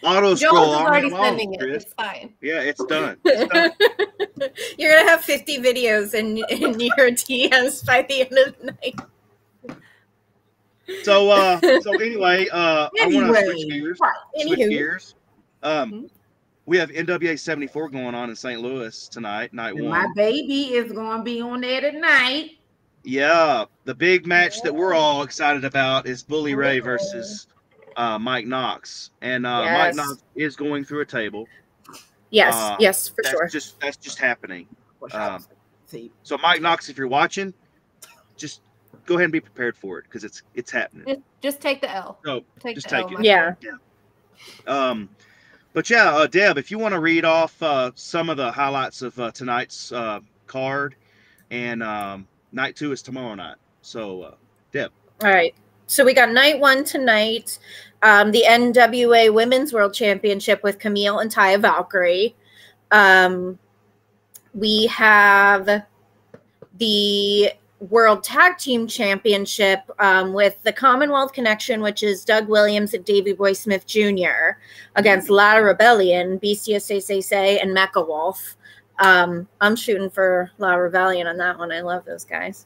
auto scroll. Jaws is already sending it. It's fine. Yeah, it's done. You're gonna have 50 videos in your DMs by the end of the night. So anyway, I want to switch gears. We have NWA 74 going on in St. Louis tonight, night one. My baby is going to be on there tonight. Yeah, the big match that we're all excited about is Bully Ray versus Mike Knox, and Mike Knox is going through a table. Yes, for sure. That's just happening. See, So Mike Knox, if you're watching, just go ahead and be prepared for it because it's happening. Just take the L. So Take just the L, take it. my Yeah. friend. But yeah, Deb, if you want to read off some of the highlights of tonight's card, and night 2 is tomorrow night. So, Deb. All right. So we got night 1 tonight, the NWA Women's World Championship with Camille and Taya Valkyrie. We have the World Tag Team Championship with the Commonwealth Connection, which is Doug Williams and Davey Boy Smith Jr. against La Rebellion, Bestia Say, and Mecha Wolf. I'm shooting for La Rebellion on that one. I love those guys.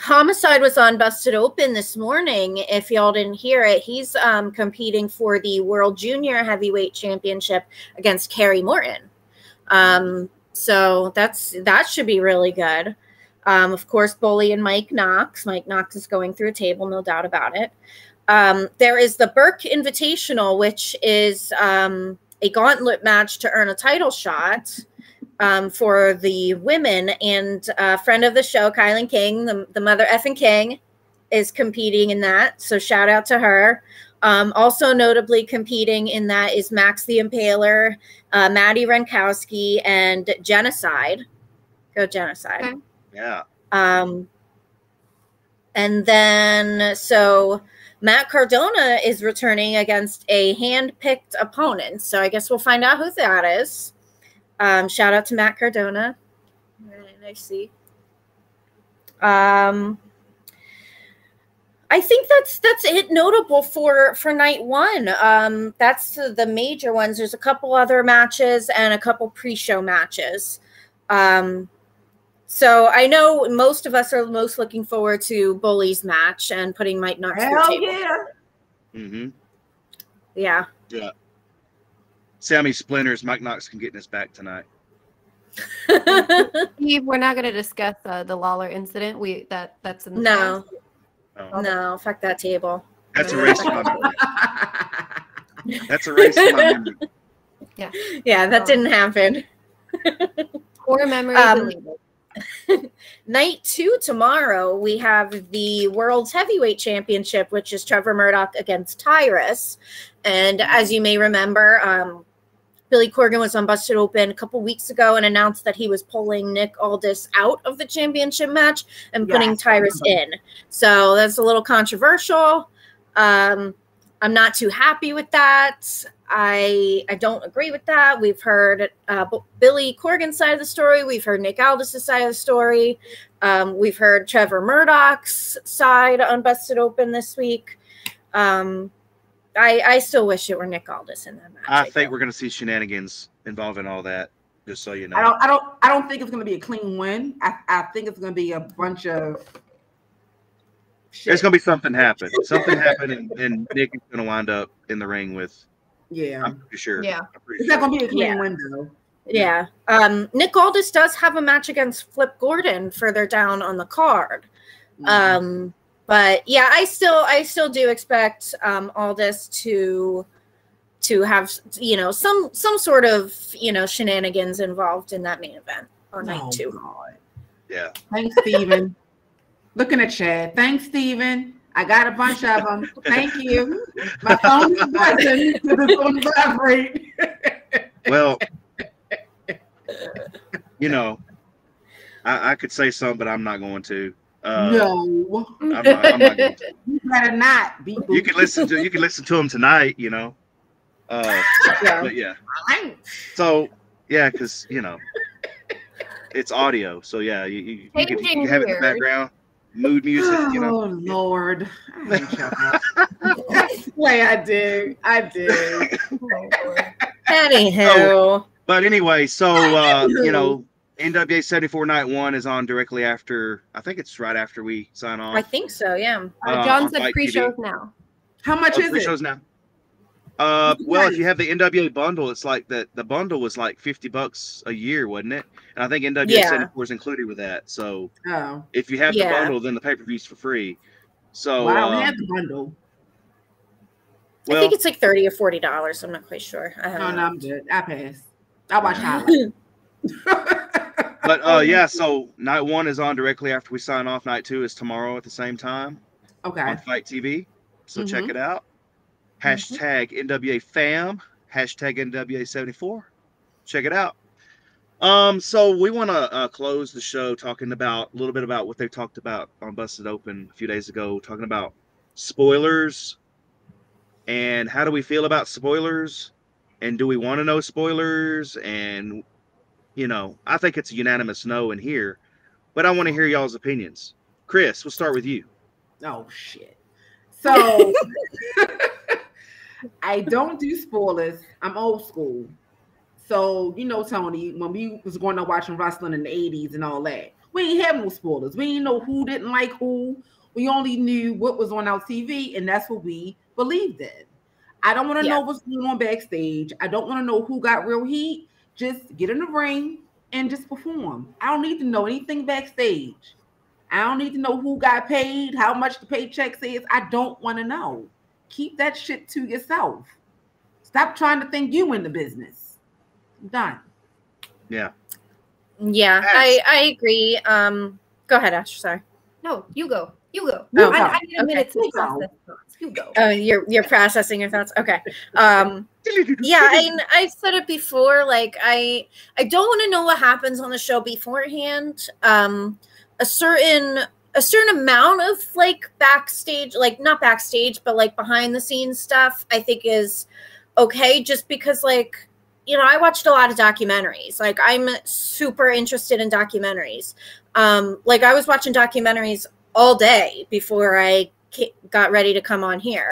Homicide was on Busted Open this morning. If y'all didn't hear it, he's competing for the World Junior Heavyweight Championship against Kerry Morton. So that should be really good. Of course, Bully and Mike Knox. Mike Knox is going through a table, no doubt about it. There is the Burke Invitational, which is a gauntlet match to earn a title shot. For the women, and a friend of the show, Kylan King, the mother effing King, is competing in that. So shout out to her. Also notably competing in that is Max the Impaler, Maddie Renkowski, and Genocide. Go Genocide. Okay. Yeah. And then, so Matt Cardona is returning against a hand-picked opponent. So I guess we'll find out who that is. Shout out to Matt Cardona. Really nice to see. I think that's it notable for night 1. That's the major ones. There's a couple other matches and a couple pre-show matches. So I know most of us are most looking forward to Bully's match and putting Mike Knox through the table. yeah. Mm-hmm. Yeah. Yeah. Sammy Splinters, Mike Knox can get in his back tonight. Steve, we're not going to discuss the Lawler incident. That's in the No. Oh. No, fuck that table. That's erased my memory. That's erased my memory. Yeah, that didn't happen. Core memory deleted. Night 2 tomorrow, we have the World's Heavyweight Championship, which is Trevor Murdoch against Tyrus. And as you may remember, Billy Corgan was on Busted Open a couple weeks ago and announced that he was pulling Nick Aldis out of the championship match and putting Tyrus in. So that's a little controversial. I'm not too happy with that. I don't agree with that. We've heard Billy Corgan's side of the story. We've heard Nick Aldis' side of the story. We've heard Trevor Murdoch's side on Busted Open this week. I still wish it were Nick Aldis in that match. I think we're going to see shenanigans involving all that. Just so you know, I don't think it's going to be a clean win. I think it's going to be a bunch of shit. There's going to be something happen. Something happened, and Nick is going to wind up in the ring with. Yeah, I'm pretty sure. Yeah, it's not going to be a clean win though. Yeah. Nick Aldis does have a match against Flip Gordon further down on the card. Mm-hmm. But yeah, I still do expect Aldis to have, you know, some sort of, you know, shenanigans involved in that main event on night 2. God. Yeah. Thanks, Steven. Looking at Chad. Thanks, Steven. I got a bunch of them. Thank you. My phone is buzzing because it's on vibrate. Well, you know, I could say something, but I'm not going to. No, I'm not going to. You better not be. You can listen to him tonight. You know. But yeah. So yeah, because you know, it's audio. So yeah, you can have it in the background. Mood music, you know. Oh Lord! Play, I do. Anywho, but anyway, so you know, NWA 74 Night 1 is on directly after. I think it's right after we sign off. I think so. Yeah. John said pre-shows now. How much is it? Pre-shows now. Well, if you have the NWA bundle, it's like the bundle was like $50 a year, wasn't it? And I think NWA 74 is included with that. So if you have the bundle, then the pay-per-view's for free. So I don't have the bundle. Well, I think it's like $30 or $40. I'm not quite sure. No, I'm good. I pass. I'll watch highlights. But yeah, so night 1 is on directly after we sign off. Night 2 is tomorrow at the same time on Fight TV. So check it out. Hashtag NWA fam. Hashtag NWA 74. Check it out. So we want to close the show talking about a little bit about what they talked about on Busted Open a few days ago, talking about spoilers and how do we feel about spoilers, and do we want to know spoilers? And I think it's a unanimous no in here, but I want to hear y'all's opinions. Kris, we'll start with you. Oh shit. So I don't do spoilers. I'm old school. So, Tony, when we was going to watching wrestling in the 80s and all that, we ain't have no spoilers. We didn't know who didn't like who. We only knew what was on our TV, and that's what we believed in. I don't want to know what's going on backstage. I don't want to know who got real heat. Just get in the ring and just perform. I don't need to know anything backstage. I don't need to know who got paid, how much the paycheck is. I don't want to know. Keep that shit to yourself. Stop trying to think you in the business. Done. Yeah. Yeah, I agree. Go ahead, Ash. Sorry. No, you go. You go. Oh, I need a minute to process thoughts. You go. Oh, you're processing your thoughts. Okay. Yeah, I've said it before. Like, I don't want to know what happens on the show beforehand. A certain amount of like backstage, like not backstage, but like behind the scenes stuff, I think is okay. Just because like, I watched a lot of documentaries. Like, I'm super interested in documentaries. Like, I was watching documentaries all day before I got ready to come on here.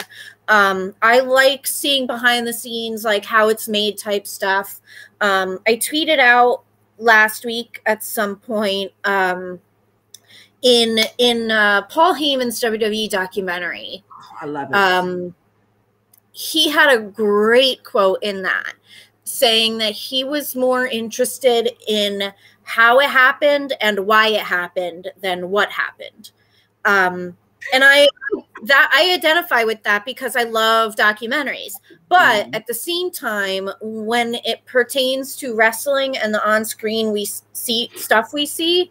I like seeing behind the scenes, like how it's made type stuff. I tweeted out last week at some point in Paul Heyman's WWE documentary. I love it. He had a great quote in that, saying that he was more interested in how it happened and why it happened than what happened. And I identify with that because I love documentaries. But at the same time, when it pertains to wrestling and the on-screen stuff we see,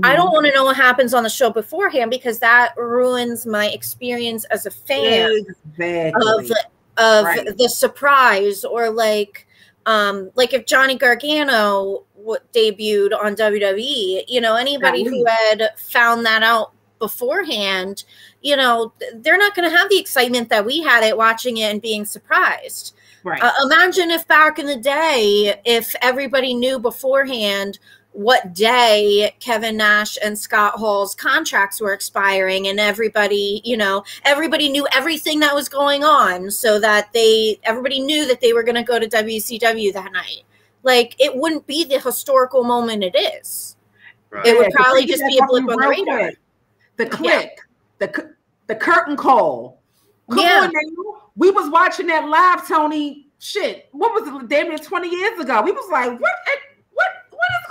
I don't want to know what happens on the show beforehand, because that ruins my experience as a fan of the surprise. Or like if Johnny Gargano debuted on WWE, anybody who had found that out beforehand, they're not going to have the excitement that we had at watching it and being surprised. Right. Imagine if back in the day, if everybody knew beforehand what day Kevin Nash and Scott Hall's contracts were expiring, and everybody knew everything that was going on, so that everybody knew that they were going to go to WCW that night. Like, it wouldn't be the historical moment it is. Right. It would probably just be a blip on the radar. The click, the curtain call. Come on now. We was watching that live, Tony. Shit, what was it? Damn near 20 years ago. We was like, what is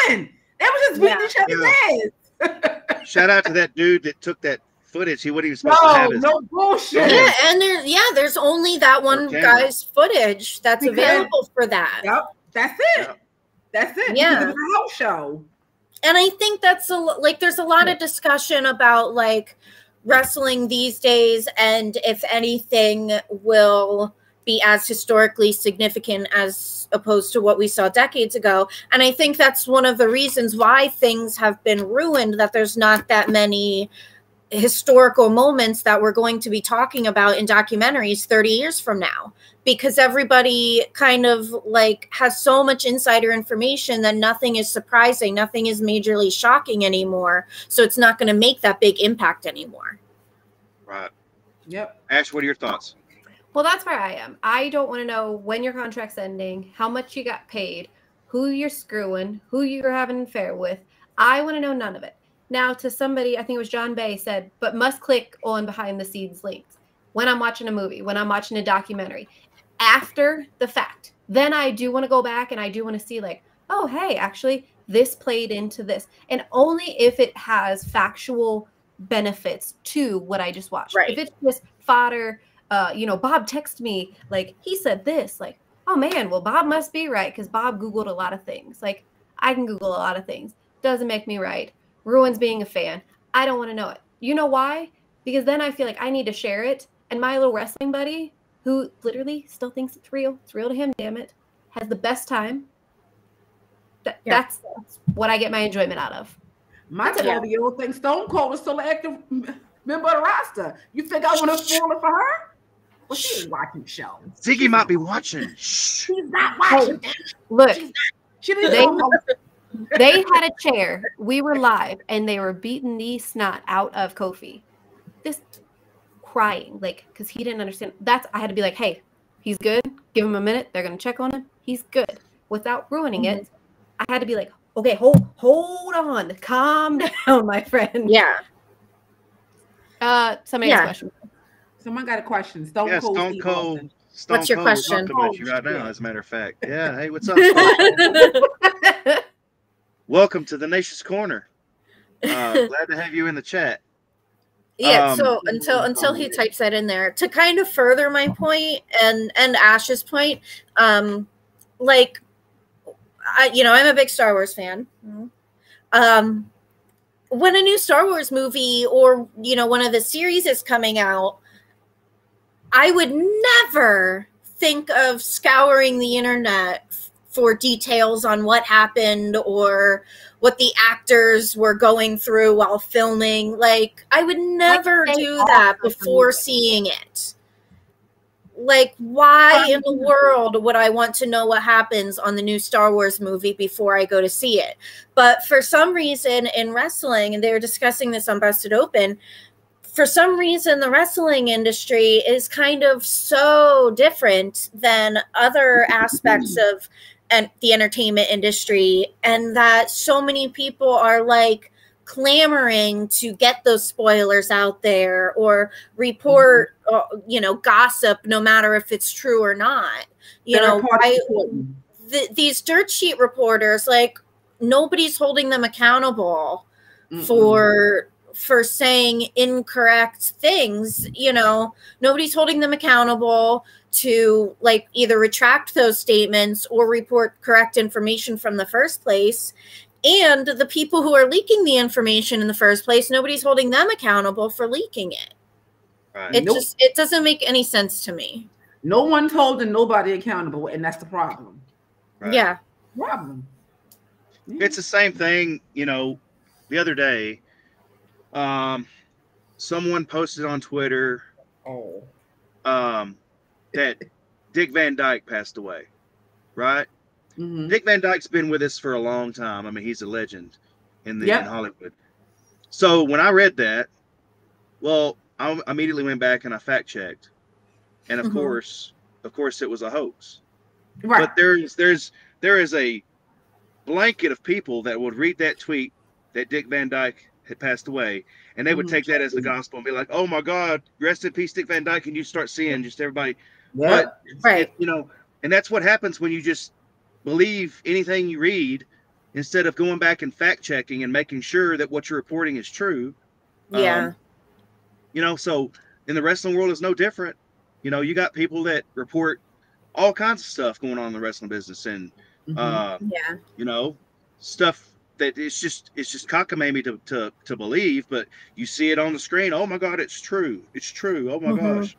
going on? They was just beating each other's ass. Shout out to that dude that took that footage. He wasn't even supposed to have it. No bullshit. Yeah, and there's only that one guy's footage that's available for that. Yep, that's it. Yep. That's it. Yeah, it was a house show. And I think that's there's a lot of discussion about like wrestling these days, and if anything will be as historically significant as opposed to what we saw decades ago. And I think that's one of the reasons why things have been ruined, that there's not that many historical moments that we're going to be talking about in documentaries 30 years from now, because everybody kind of like has so much insider information that nothing is surprising, nothing is majorly shocking anymore. So it's not going to make that big impact anymore. Right. Yep. Ash, what are your thoughts? Well, that's where I am. I don't want to know when your contract's ending, how much you got paid, who you're screwing, who you're having an affair with. I want to know none of it. Now, to somebody, I think it was John Bay, said, but must click on behind the scenes links when I'm watching a movie, when I'm watching a documentary, after the fact. Then I do want to go back and I do want to see like, oh, hey, actually, this played into this. And only if it has factual benefits to what I just watched. Right. If it's just fodder, Bob texted me, like, he said this, like, oh man, well, Bob must be right because Bob Googled a lot of things. Like, I can Google a lot of things. Doesn't make me right. Ruins being a fan. I don't want to know it. You know why? Because then I feel like I need to share it. And my little wrestling buddy, who literally still thinks it's real to him, damn it, has the best time. That's what I get my enjoyment out of. My 12-year-old thinks Stone Cold is still an active member of the roster. You think I want to spoil it for her? Well, she ain't watching the show. Ziggy might be watching. She's not watching. Look, They they had a chair. We were live, and they were beating the snot out of Kofi. This crying, like, because he didn't understand. I had to be like, hey, he's good. Give him a minute. They're going to check on him. He's good. Without ruining it, I had to be like, okay, hold on. Calm down, my friend. Yeah. Somebody has a question. Someone got a question. Stone Cold. What's your question? You right now, as a matter of fact. Yeah. Hey, what's up? Welcome to the Nation's Corner. Glad to have you in the chat. Yeah, so until he types that in there, to kind of further my point and Ash's point, like, I'm a big Star Wars fan. When a new Star Wars movie or, one of the series is coming out, I would never think of scouring the internet for details on what happened or what the actors were going through while filming. Like, I would never do that before seeing it. Like, why in the world would I want to know what happens on the new Star Wars movie before I go to see it? But for some reason in wrestling, and they were discussing this on Busted Open, for some reason the wrestling industry is kind of so different than other aspects of the entertainment industry, and that so many people are like clamoring to get those spoilers out there or report, gossip, no matter if it's true or not. These dirt sheet reporters, like, nobody's holding them accountable for saying incorrect things. Nobody's holding them accountable to, like, either retract those statements or report correct information from the first place. And the people who are leaking the information in the first place, nobody's holding them accountable for leaking it. Right. It doesn't make any sense to me. No one's holding nobody accountable, and that's the problem. Right. Yeah. Problem. It's the same thing, the other day, someone posted on Twitter that Dick Van Dyke passed away, right? Dick Van Dyke's been with us for a long time. I mean, he's a legend in Hollywood. So when I read that, well, I immediately went back and I fact checked, and of course, it was a hoax. Right. But there is a blanket of people that would read that tweet that Dick Van Dyke had passed away, and they would take that as the gospel and be like, "Oh my God, rest in peace, Dick Van Dyke," and you start seeing just everybody. Yeah. But, right. And that's what happens when you just believe anything you read instead of going back and fact checking and making sure that what you're reporting is true. Yeah. So in the wrestling world is no different. You got people that report all kinds of stuff going on in the wrestling business, and stuff that it's just cockamamie to believe, but you see it on the screen. Oh my God, it's true. It's true. Oh my gosh.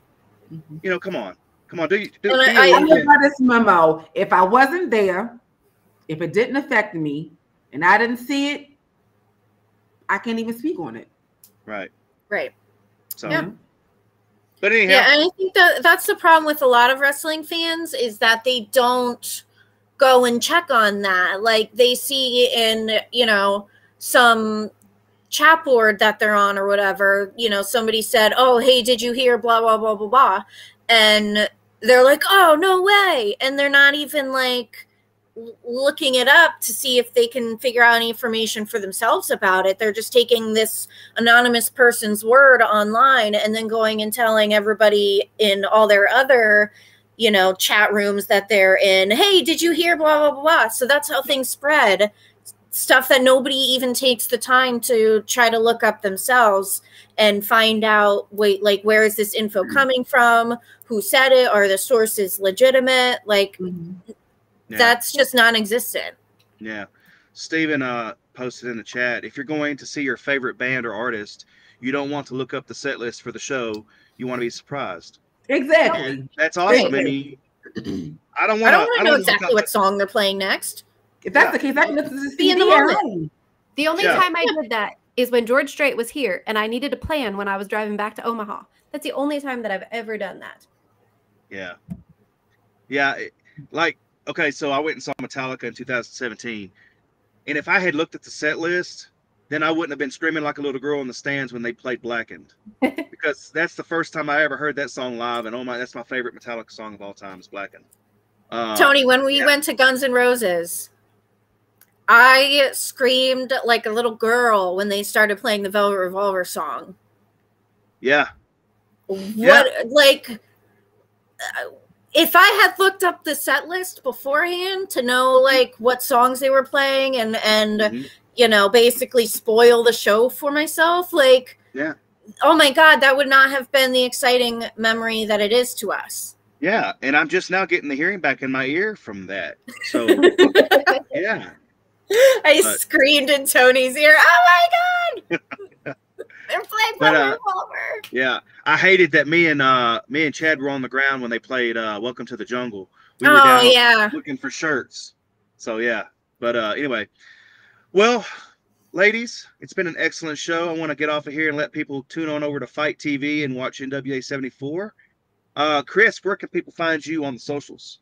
Come on. I got this memo. If I wasn't there, if it didn't affect me, and I didn't see it, I can't even speak on it. Right. So, yeah. But anyhow, yeah, and I think that's the problem with a lot of wrestling fans is that they don't go and check on that. Like, they see in some chat board that they're on or whatever, somebody said, "Oh, hey, did you hear blah blah blah blah blah," and they're like, "Oh, no way," and they're not even like looking it up to see if they can figure out any information for themselves about it. They're just taking this anonymous person's word online and then going and telling everybody in all their other, chat rooms that they're in, "Hey, did you hear blah, blah, blah, blah." So that's how things spread. Stuff that nobody even takes the time to try to look up themselves and find out, where is this info coming from? Who said it? Are the sources legitimate? Like, that's just non-existent. Yeah. Steven posted in the chat, if you're going to see your favorite band or artist, you don't want to look up the set list for the show. You want to be surprised. Exactly. And that's awesome. I mean, I don't want to know exactly what song they're playing next. If that's the case, I can listen to the Be in the CD at moment. home. The only time I did that is when George Strait was here and I needed a plan when I was driving back to Omaha. That's the only time that I've ever done that. Yeah. Yeah. Like, okay, so I went and saw Metallica in 2017. And if I had looked at the set list, then I wouldn't have been screaming like a little girl in the stands when they played Blackened. Because that's the first time I ever heard that song live. And that's my favorite Metallica song of all time is Blackened. Tony, when we went to Guns N' Roses, I screamed like a little girl when they started playing the Velvet Revolver song. Yeah. Like, if I had looked up the set list beforehand to know like what songs they were playing and you know, basically spoil the show for myself, like, oh my God, that would not have been the exciting memory that it is to us. Yeah, and I'm just now getting the hearing back in my ear from that. So, yeah. I screamed in Tony's ear, oh my God! They're playing Velvet Revolver. Yeah, I hated that me and Chad were on the ground when they played Welcome to the Jungle. We were down looking for shirts. So, yeah. But anyway, well, ladies, it's been an excellent show. I want to get off of here and let people tune on over to Fight TV and watch NWA 74. Kris, where can people find you on the socials?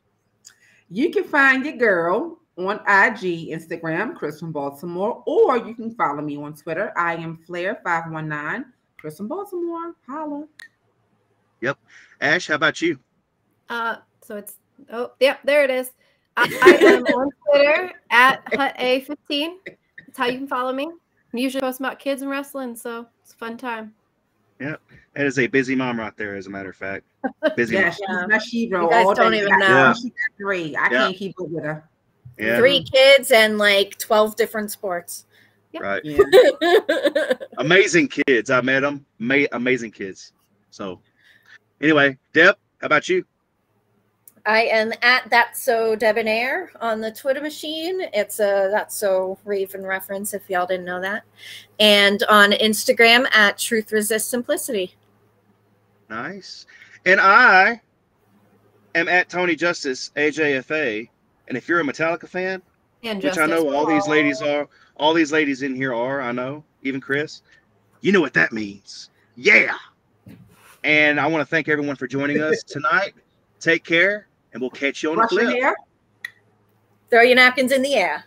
You can find your girl on IG, Instagram, Kris from Baltimore, or you can follow me on Twitter. I am Flair519, Kris from Baltimore. Holla. Yep. Ash, how about you? So it's there it is. I am on Twitter at HutA15. That's how you can follow me. I'm usually posting about kids and wrestling, so it's a fun time. Yeah, that is a busy mom right there, as a matter of fact. Busy mom. She's my she-bro. You guys don't even know. She got 3. I can't keep up with her. Yeah. 3 kids and like 12 different sports. Yep. Right. Yeah. Amazing kids. I met them. Amazing kids. So, anyway, Deb, how about you? I am at That's So Debonair on the Twitter machine. It's a That's So Raven reference if y'all didn't know that. And on Instagram at Truth Resist Simplicity. Nice. And I am at Tony Justice, AJFA. And if you're a Metallica fan, which I know all these ladies are, all these ladies in here are, I know, even Kris, you know what that means. Yeah. And I want to thank everyone for joining us tonight. Take care, and we'll catch you on the flip. Throw your napkins in the air.